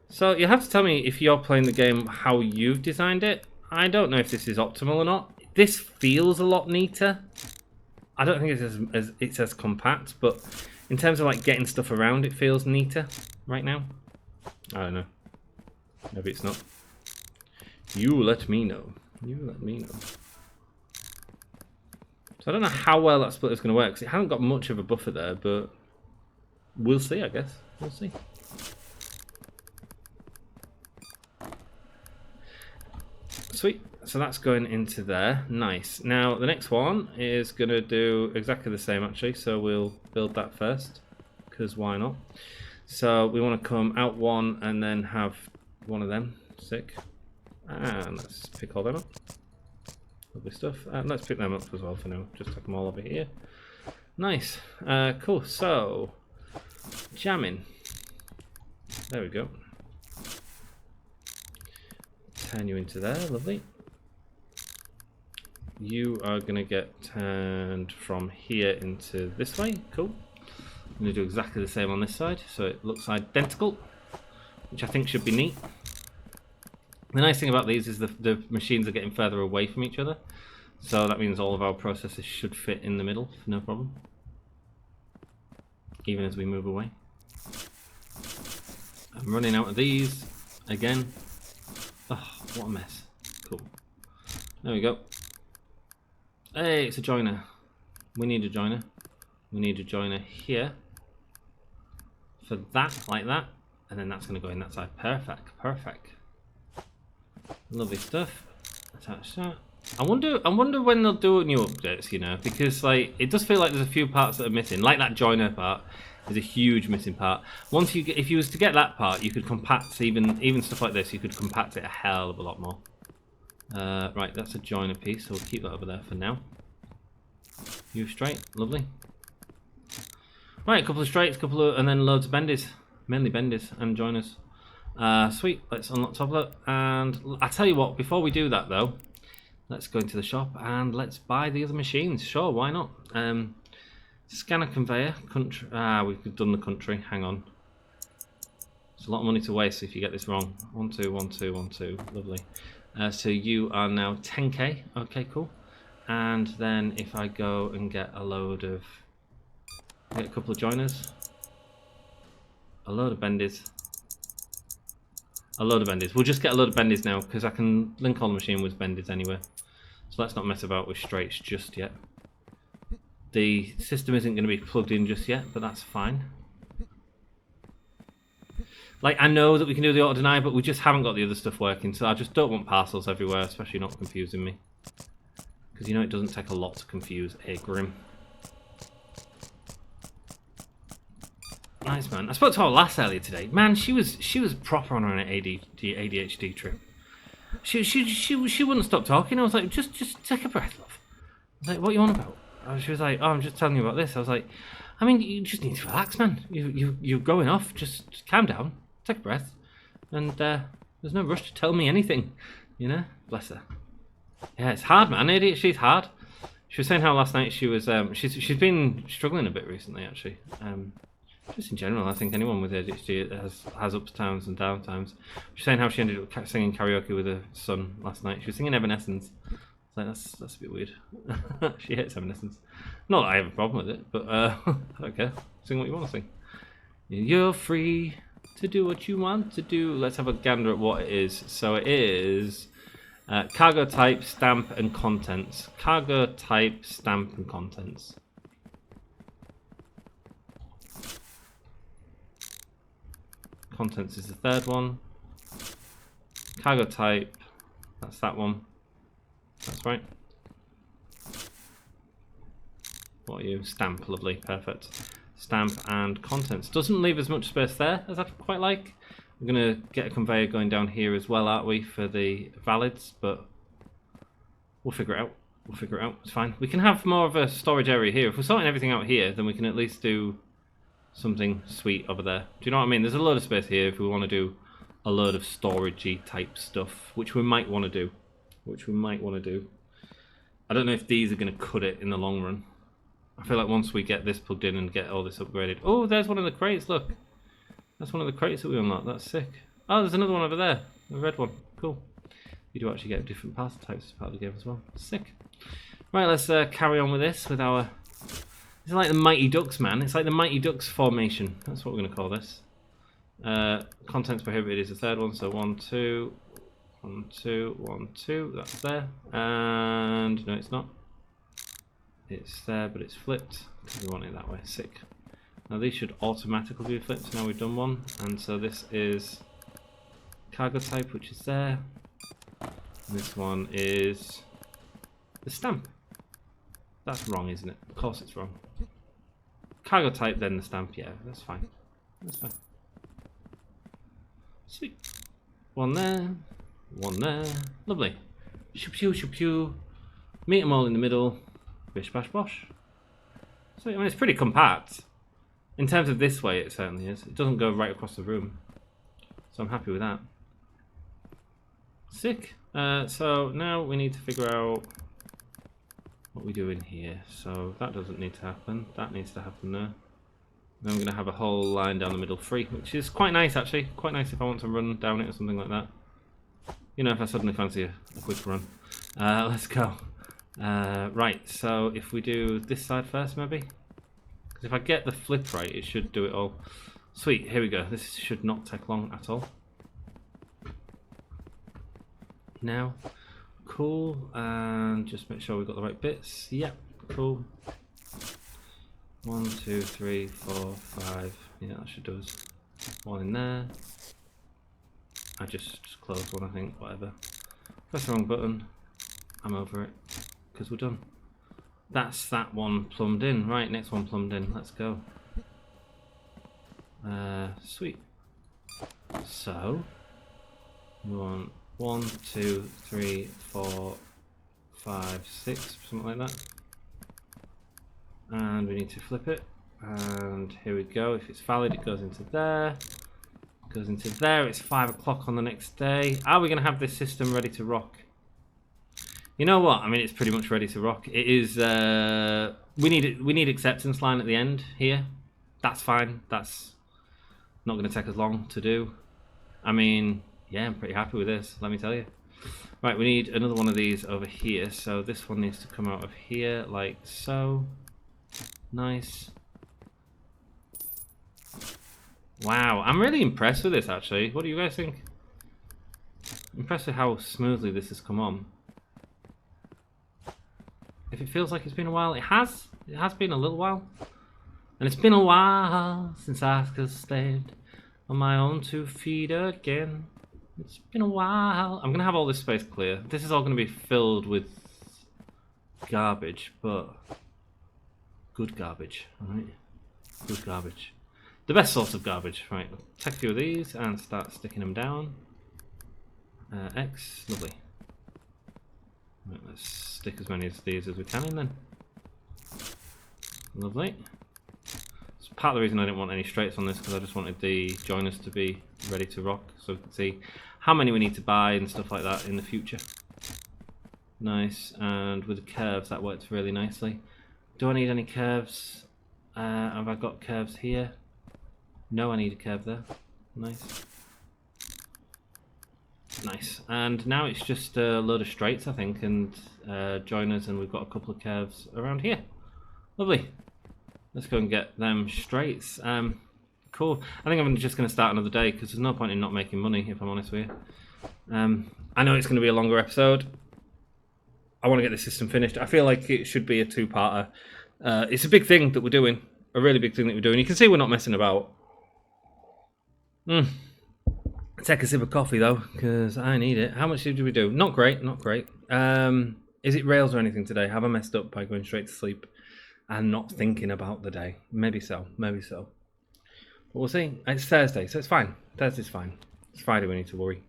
So you have to tell me if you're playing the game how you've designed it. I don't know if this is optimal or not. This feels a lot neater. I don't think it's as compact, but in terms of like getting stuff around, it feels neater right now. I don't know. Maybe it's not. You let me know. You let me know. So I don't know how well that split is going to work, because it hasn't got much of a buffer there, but we'll see, I guess. We'll see. Sweet. So that's going into there. Nice. Now the next one is going to do exactly the same, actually. So we'll build that first, because why not? So we want to come out one and then have one of them. Sick. And let's pick all them up. Lovely stuff. Let's pick them up as well for now. Just take them all over here. Nice. Cool. So, jamming. There we go. Turn you into there. Lovely. You are going to get turned from here into this way. Cool. I'm going to do exactly the same on this side, so it looks identical, which I think should be neat. The nice thing about these is the machines are getting further away from each other, so that means all of our processes should fit in the middle, no problem, even as we move away. I'm running out of these again. Oh, what a mess. Cool. There we go. Hey, it's a joiner. We need a joiner. We need a joiner here for that, like that, and then that's going to go in that side. Perfect, perfect. Lovely stuff. Attach that. I wonder when they'll do new updates, you know, because like it does feel like there's a few parts that are missing. Like that joiner part is a huge missing part. Once you get, if you was to get that part, you could compact even stuff like this. You could compact it a hell of a lot more. Right, that's a joiner piece, so we'll keep that over there for now. You straight, lovely. Right, a couple of straights, and then loads of bendies, mainly bendies and joiners. Sweet, let's unlock top of it. And I tell you what, before we do that though, let's go into the shop and let's buy the other machines. Sure, why not? Scanner conveyor, country. We've done the country. Hang on. It's a lot of money to waste if you get this wrong. 1, 2, 1, 2, 1, 2. Lovely. So you are now 10k. Okay, cool. And then if I go and get a load of, get a couple of joiners, a load of bendies, a load of bendies. We'll just get a load of bendies now because I can link all the machine with bendies anyway. So let's not mess about with straights just yet. The system isn't going to be plugged in just yet, but that's fine. Like, I know that we can do the auto deny, but we just haven't got the other stuff working, so I just don't want parcels everywhere, especially not confusing me. Because you know it doesn't take a lot to confuse a Grim. Nice, man. I spoke to our lass earlier today. Man, she was proper on her ADHD trip. She wouldn't stop talking. I was like, just take a breath, love. I was like, what are you on about? And she was like, oh, I'm just telling you about this. I was like, I mean, you just need to relax, man. You're going off. Just calm down. Take a breath. And there's no rush to tell me anything. You know? Bless her. Yeah, it's hard, man. ADHD's hard. She was saying how last night she was... she's been struggling a bit recently, actually. Just in general, I think anyone with ADHD has ups times and down times. She's saying how she ended up singing karaoke with her son last night. She was singing Evanescence. Like, that's a bit weird. She hates Evanescence. Not that I have a problem with it, but okay. Sing what you want to sing. You're free to do what you want to do. Let's have a gander at what it is. So it is cargo type, stamp, and contents. Cargo type, stamp, and contents. Contents is the third one. Cargo type, that's that one. That's right. What are you? Stamp, lovely, perfect. Stamp and contents. Doesn't leave as much space there as I'd quite like. We're going to get a conveyor going down here as well, aren't we, for the valids, but we'll figure it out. We'll figure it out, it's fine. We can have more of a storage area here. If we're sorting everything out here, then we can at least do something sweet over there. Do you know what I mean? There's a load of space here if we want to do a load of storagey type stuff, which we might want to do. I don't know if these are going to cut it in the long run. I feel like once we get this plugged in and get all this upgraded... Oh, there's one of the crates, look. That's one of the crates that we unlocked. That's sick. Oh, there's another one over there. The red one. Cool. You do actually get different parcel types as part of the game as well. Sick. Right, let's carry on with this with our... It's like the Mighty Ducks, man. It's like the Mighty Ducks formation. That's what we're going to call this. Contents prohibited is the third one. So 1, 2... 1, 2, 1, 2. That's there. And no, it's not. It's there, but it's flipped because we want it that way. Sick. Now these should automatically be flipped. Now we've done one, and so this is cargo type, which is there. And this one is the stamp. That's wrong, isn't it? Of course it's wrong. Cargo type, then the stamp. Yeah, that's fine. That's fine. Sweet. One there. One there. Lovely. Shoo pew, shoo pew. Meet them all in the middle. Bish bash bosh. So, I mean, it's pretty compact. In terms of this way, it certainly is. It doesn't go right across the room. So I'm happy with that. Sick. So now we need to figure out what we do in here. So that doesn't need to happen. That needs to happen there. Then we're going to have a whole line down the middle free, which is quite nice actually. Quite nice if I want to run down it or something like that. You know, if I suddenly fancy a quick run. Let's go. Right, so if we do this side first maybe? Because if I get the flip right, it should do it all. Sweet, here we go. This should not take long at all. Now, cool, and just make sure we've got the right bits. Yep, cool. 1, 2, 3, 4, 5. Yeah, that should do us. One in there. I just closed one, I think, whatever. Press the wrong button. I'm over it, because we're done. That's that one plumbed in. Right, next one plumbed in. Let's go. Sweet. So, we want 1, 2, 3, 4, 5, 6, something like that. And we need to flip it. And here we go. If it's valid, it goes into there. It goes into there. It's 5 o'clock on the next day. Are we going to have this system ready to rock? You know what? I mean, it's pretty much ready to rock. It is. We need acceptance line at the end here. That's fine. That's not going to take us long to do. I mean, yeah, I'm pretty happy with this. Let me tell you. Right, we need another one of these over here. So this one needs to come out of here like so. Nice. Wow, I'm really impressed with this actually. What do you guys think? I'm impressed with how smoothly this has come on. If it feels like it's been a while, it has. It has been a little while. And it's been a while since I could stand on my own 2 feet again. It's been a while. I'm going to have all this space clear. This is all going to be filled with garbage, but good garbage, alright? Good garbage. The best sort of garbage. Right, take a few of these and start sticking them down. X, lovely. Right, let's stick as many of these as we can in then. Lovely. So part of the reason I didn't want any straights on this because I just wanted the joiners to be ready to rock so we can see how many we need to buy and stuff like that in the future. Nice, and with the curves that works really nicely. Do I need any curves? Have I got curves here? No, I need a curve there. Nice. Nice, and now it's just a load of straights I think and joiners, and we've got a couple of curves around here. Lovely. Let's go and get them straights. Cool. I think I'm just going to start another day because there's no point in not making money if I'm honest with you. I know it's going to be a longer episode. I want to get the system finished. I feel like it should be a 2-parter. It's a big thing that we're doing. A really big thing that we're doing. You can see we're not messing about. Take a sip of coffee though, because I need it. How much did we do? Not great, not great. Is it rails or anything today? Have I messed up by going straight to sleep and not thinking about the day? Maybe so, maybe so. But we'll see. It's Thursday, so it's fine. Thursday's fine. It's Friday, we need to worry.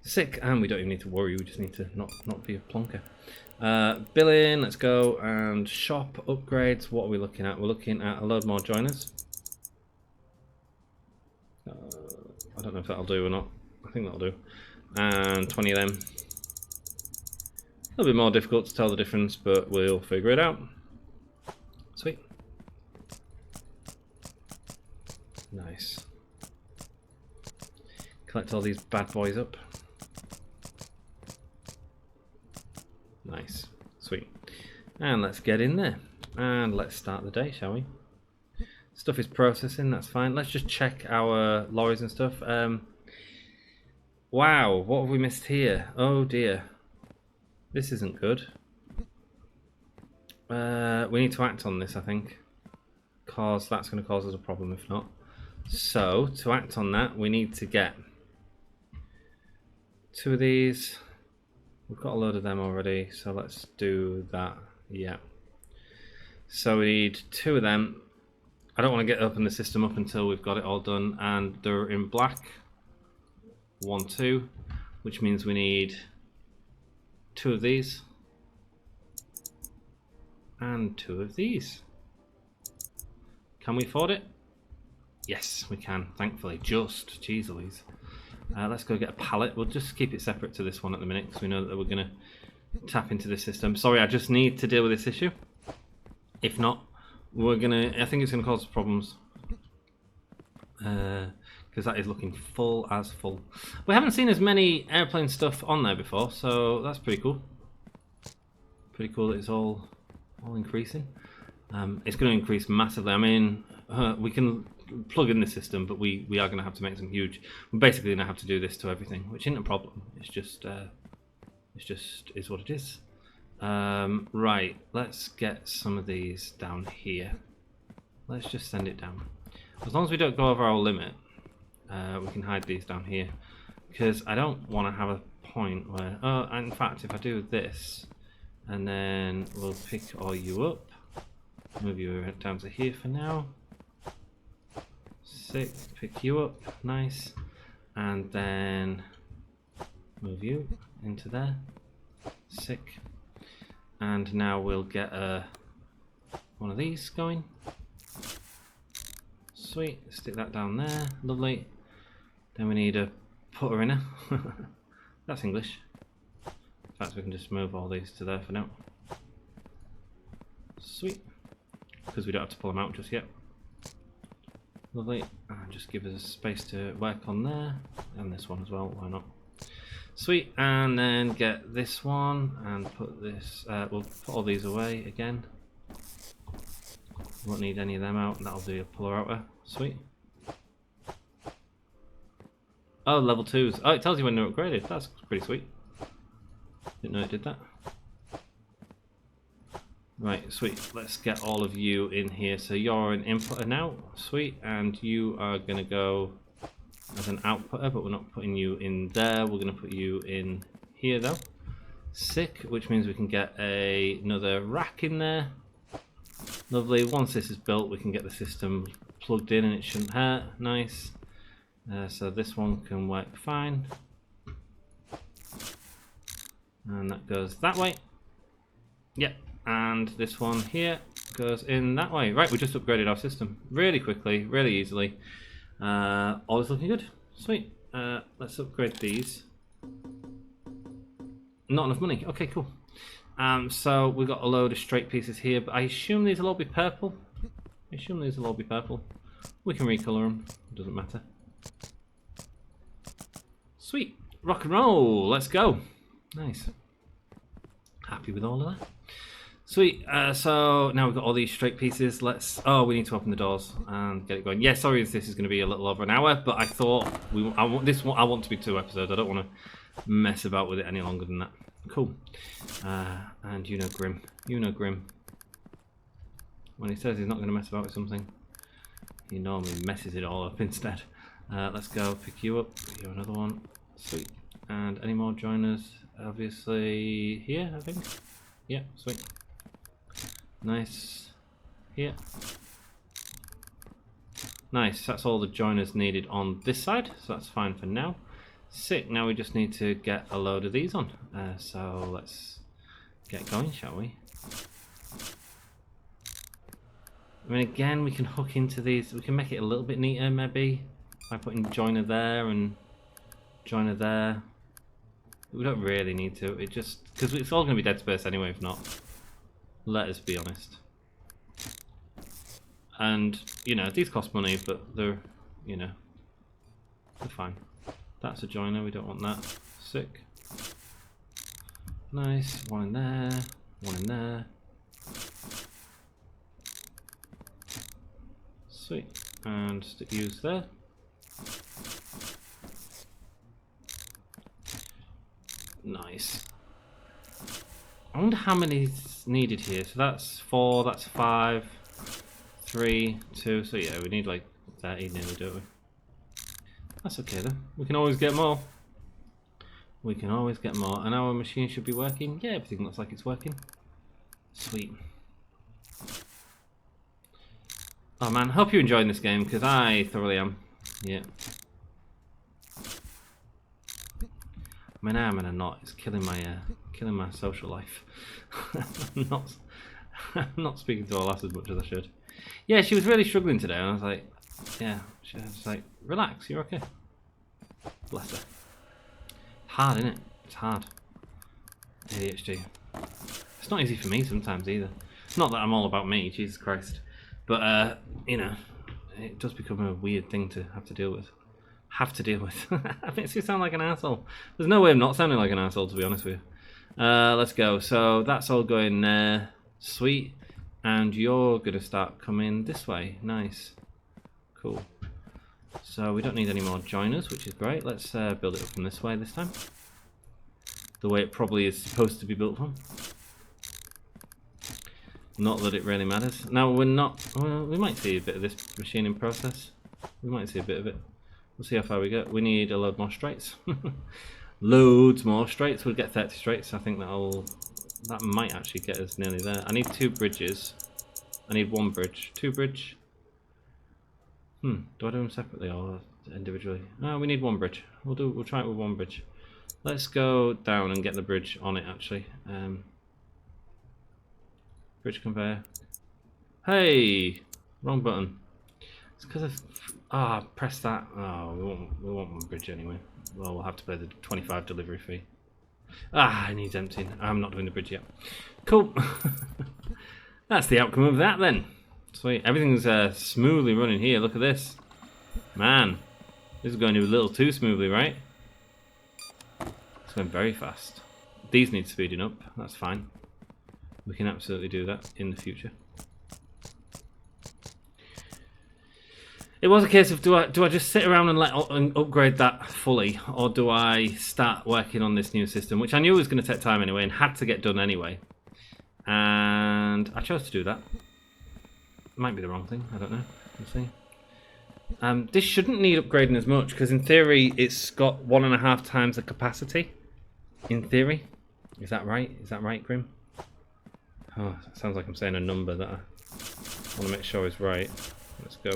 Sick, and we don't even need to worry, we just need to not be a plonker. Billing, let's go, and shop upgrades. What are we looking at? We're looking at a load more joiners. I don't know if that'll do or not. I think that'll do. And 20 of them. A little bit more difficult to tell the difference, but we'll figure it out. Sweet. Nice. Collect all these bad boys up. Nice. Sweet. And let's get in there. And let's start the day, shall we? Stuff is processing, that's fine. Let's just check our lorries and stuff. Wow, what have we missed here? Oh dear. This isn't good. We need to act on this, I think. Because that's going to cause us a problem if not. So, to act on that, we need to get 2 of these. We've got a load of them already, so let's do that. Yeah. So we need 2 of them. I don't want to open the system up until we've got it all done, and they're in black. 1, 2, which means we need 2 of these and 2 of these. Can we afford it? Yes, we can, thankfully. Just, jeez Louise. Let's go get a pallet. We'll just keep it separate to this one at the minute because we know that we're going to tap into this system. Sorry, I just need to deal with this issue. If not, I think it's gonna cause problems. Because that is looking full as full. We haven't seen as many airplane stuff on there before, so that's pretty cool. Pretty cool that it's all increasing. It's going to increase massively. I mean, we can plug in the system, but we are going to have to make some huge. We're basically going to have to do this to everything, which isn't a problem. It's just is what it is. Right, let's get some of these down here. Let's just send it down. As long as we don't go over our limit, we can hide these down here. Because I don't want to have a point where... Oh, in fact, if I do this, and then we'll pick all you up. Move you down to here for now. Sick, pick you up, nice. And then move you into there. Sick. And now we'll get one of these going. Sweet, stick that down there, lovely. Then we need a putter inner. That's English. In fact, we can just move all these to there for now. Sweet. Because we don't have to pull them out just yet. Lovely. And just give us space to work on there. And this one as well, why not? Sweet. And then get this one and put this, we'll put all these away again. Won't need any of them out, that'll be a puller outer. Sweet. Oh, level 2s. Oh, it tells you when they're upgraded. That's pretty sweet. Didn't know it did that. Right, sweet. Let's get all of you in here. So you're an inputter now. Sweet. And you are going to go as an outputter, but we're not putting you in there. We're going to put you in here, though. Sick, which means we can get another rack in there. Lovely. Once this is built, we can get the system plugged in and it shouldn't hurt. Nice. So this one can work fine. And that goes that way. Yep. And this one here goes in that way. Right, we just upgraded our system really quickly, really easily. All is looking good. Sweet. Let's upgrade these. Not enough money. Okay, cool. So we've got a load of straight pieces here, but I assume these will all be purple. We can recolor them. It doesn't matter. Sweet. Rock and roll. Let's go. Nice. Happy with all of that. Sweet. So now we've got all these straight pieces. Oh, we need to open the doors and get it going. Yeah, sorry, this is going to be a little over an hour, but I thought I want to be 2 episodes. I don't want to mess about with it any longer than that. Cool. And you know Grim. When he says he's not going to mess about with something, he normally messes it all up instead. Let's go pick you up. You're another one. Sweet. And any more joiners? Obviously here, I think. Yeah, sweet. Nice. Here. Nice. That's all the joiners needed on this side, so that's fine for now. Sick. Now we just need to get a load of these on. So let's get going, shall we? I mean, again, we can hook into these. We can make it a little bit neater, maybe, by putting joiner there and joiner there. We don't really need to. It just because it's all going to be dead space anyway. If not, let us be honest. And you know, these cost money, but they're, you know, they're fine. That's a joiner. We don't want that. Sick. Nice. One in there. One in there. Sweet. And use there. Nice. I wonder how many is needed here. So that's 4, that's 5, 3, 2. So yeah, we need like 30 nearly, don't we? That's okay though. We can always get more. We can always get more. And our machine should be working. Yeah, everything looks like it's working. Sweet. Oh man, hope you're enjoying this game because I thoroughly am. Yeah. I mean, I am and I'm not. It's killing my social life. I'm not speaking to our lass as much as I should. Yeah, she was really struggling today, and I was like, yeah. She was like, relax, you're okay. Bless her. Hard, isn't it? It's hard. ADHD. It's not easy for me sometimes either. Not that I'm all about me, Jesus Christ. But you know, it does become a weird thing to have to deal with. It makes me sound like an asshole. There's no way I'm not sounding like an asshole, to be honest with you. Let's go. So that's all going there. Sweet. And you're going to start coming this way. Nice. Cool. So we don't need any more joiners, which is great. Let's build it up from this way this time. The way it probably is supposed to be built from. Not that it really matters. Now we're not... Well, we might see a bit of this machining process. We might see a bit of it. We'll see how far we get. We need a load more straights. Loads more straights. We'll get 30 straights. I think that might actually get us nearly there. I need 2 bridges. I need 1 bridge. 2 bridge. Do I do them separately or individually? No, we need 1 bridge. We'll try it with 1 bridge. Let's go down and get the bridge on it actually. Bridge conveyor. Hey! Wrong button. It's because I've pressed that. Oh, we want 1 bridge anyway. Well, we'll have to pay the 25 delivery fee. Ah, it needs emptying. I'm not doing the bridge yet. Cool. That's the outcome of that then. Sweet. Everything's smoothly running here. Look at this. Man, this is going a little too smoothly, right? It's going very fast. These need speeding up. That's fine. We can absolutely do that in the future. It was a case of do I just sit around and upgrade that fully, or do I start working on this new system, which I knew was going to take time anyway and had to get done anyway. And I chose to do that. Might be the wrong thing. I don't know. We'll see. This shouldn't need upgrading as much because in theory it's got 1.5 times the capacity. In theory, is that right? Is that right, Grim? Oh, that sounds like I'm saying a number that I want to make sure is right. Let's go.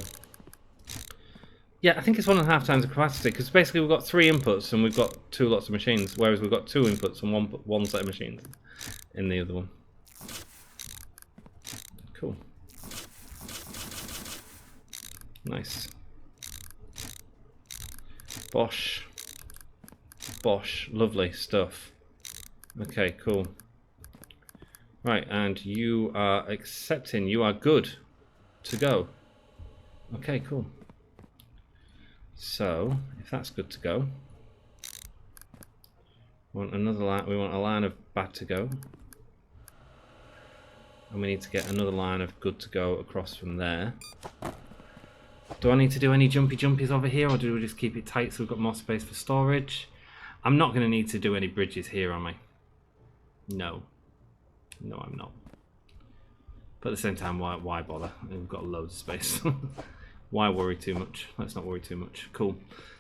Yeah, I think it's 1.5 times the capacity because basically we've got 3 inputs and we've got 2 lots of machines, whereas we've got 2 inputs and one set of machines in the other one. Cool. Nice. Bosh. Bosh. Lovely stuff. Okay, cool. Right, and you are accepting. You are good to go. Okay, cool. So, if that's good to go, we want another line. We want a line of bad to go, and we need to get another line of good to go across from there. Do I need to do any jumpies over here, or do we just keep it tight so we've got more space for storage? I'm not going to need to do any bridges here, am I? No. No, I'm not. But at the same time, why bother? We've got loads of space. Why worry too much? Let's not worry too much. Cool.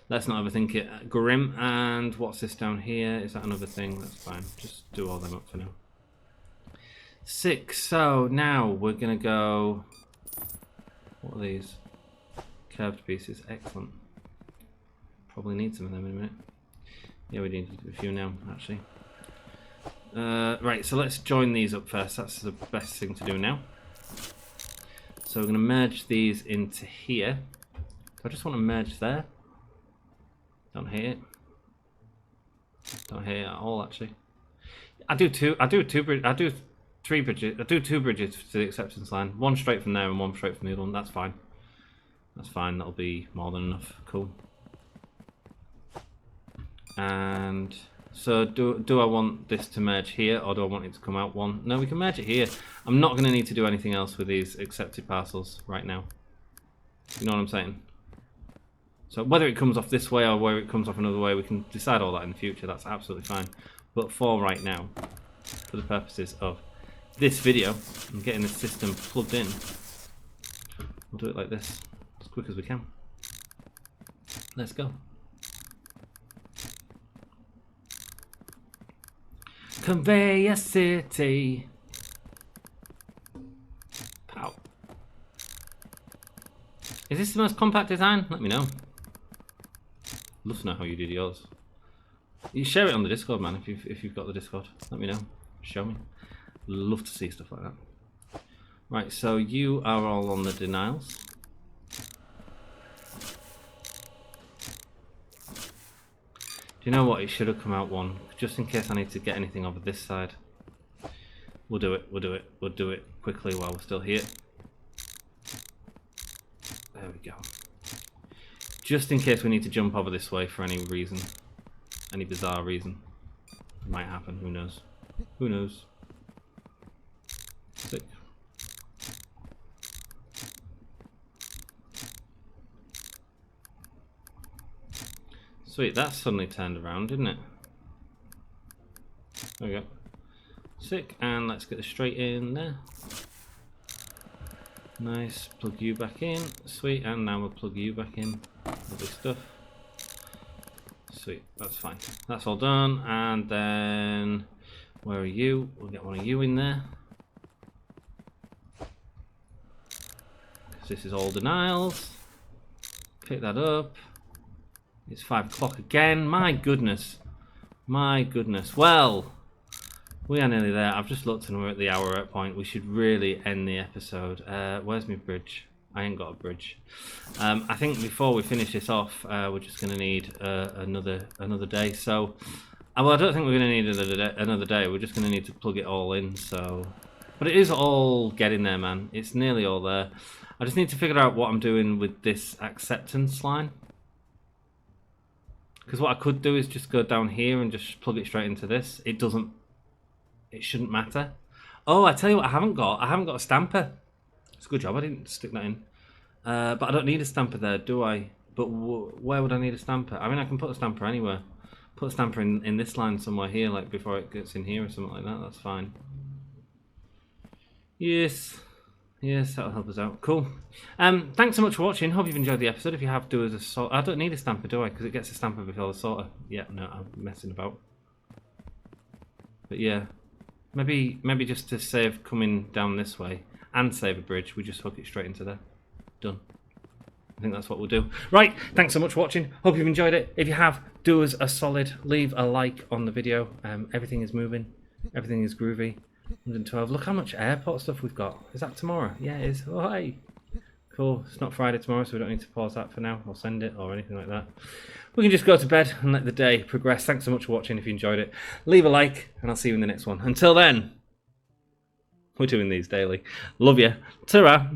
Let's not overthink it. Grim, and what's this down here? Is that another thing? That's fine. Just do all them up for now. 6. So now we're going to go... What are these? Curved pieces. Excellent. Probably need some of them in a minute. Yeah, we need a few now, actually. Right, so let's join these up first. That's the best thing to do now. So we're going to merge these into here. Do I just want to merge there? Don't hate it. Don't hate it at all, actually. I do 3 bridges. I do 2 bridges to the acceptance line. One straight from there and one straight from the other one. That's fine. That's fine. That'll be more than enough. Cool. And so do I want this to merge here, or do I want it to come out one? No, we can merge it here. I'm not going to need to do anything else with these accepted parcels right now. You know what I'm saying? So whether it comes off this way or whether it comes off another way, we can decide all that in the future. That's absolutely fine. But for right now, for the purposes of this video and getting the system plugged in, we'll do it like this as quick as we can. Let's go. Conveyor City. Pow. Is this the most compact design? Let me know. Love to know how you did yours. You share it on the Discord, man. If you've got the Discord, let me know. Show me. Love to see stuff like that. Right, so you are all on the denials. Do you know what? It should have come out one, just in case I need to get anything over this side. We'll do it. We'll do it. We'll do it quickly while we're still here. There we go. Just in case we need to jump over this way for any reason, any bizarre reason. It might happen. Who knows? Who knows? Sick. Sweet, that's suddenly turned around, didn't it? There we go. Sick, and let's get this straight in there. Nice, plug you back in. Sweet, and now we'll plug you back in. Lovely stuff. Sweet, that's fine. That's all done, and then where are you? We'll get one of you in there. Because this is all denials. Pick that up. It's 5 o'clock again. My goodness. My goodness. Well, we are nearly there. I've just looked and we're at the hour point. We should really end the episode. Where's my bridge? I ain't got a bridge. I think before we finish this off, we're just going to need another day. So Well, I don't think we're going to need another day. We're just going to need to plug it all in. So, but it is all getting there, man. It's nearly all there. I just need to figure out what I'm doing with this acceptance line. Because what I could do is just go down here and just plug it straight into this. It shouldn't matter. Oh, I tell you what, I haven't got a stamper. It's a good job I didn't stick that in. But I don't need a stamper there, do I? But where would I need a stamper? I mean, I can put a stamper anywhere. Put a stamper in this line somewhere here, like before it gets in here or something like that. That's fine. Yes, that'll help us out. Cool. Thanks so much for watching. Hope you've enjoyed the episode. If you have, do us a sort. I don't need a stamper, do I? Because it gets a stamper before the sorter. Yeah, no, I'm messing about. But yeah, maybe just to save coming down this way and save a bridge, we just hook it straight into there. Done. I think that's what we'll do. Right, thanks so much for watching. Hope you've enjoyed it. If you have, do us a solid. Leave a like on the video. Everything is moving. Everything is groovy. 112. Look how much airport stuff we've got. Is that tomorrow? Yeah, it is. Oh, hey. Cool. It's not Friday tomorrow, so we don't need to pause that for now or send it or anything like that. We can just go to bed and let the day progress. Thanks so much for watching. If you enjoyed it, leave a like, and I'll see you in the next one. Until then, we're doing these daily. Love you. Ta-ra.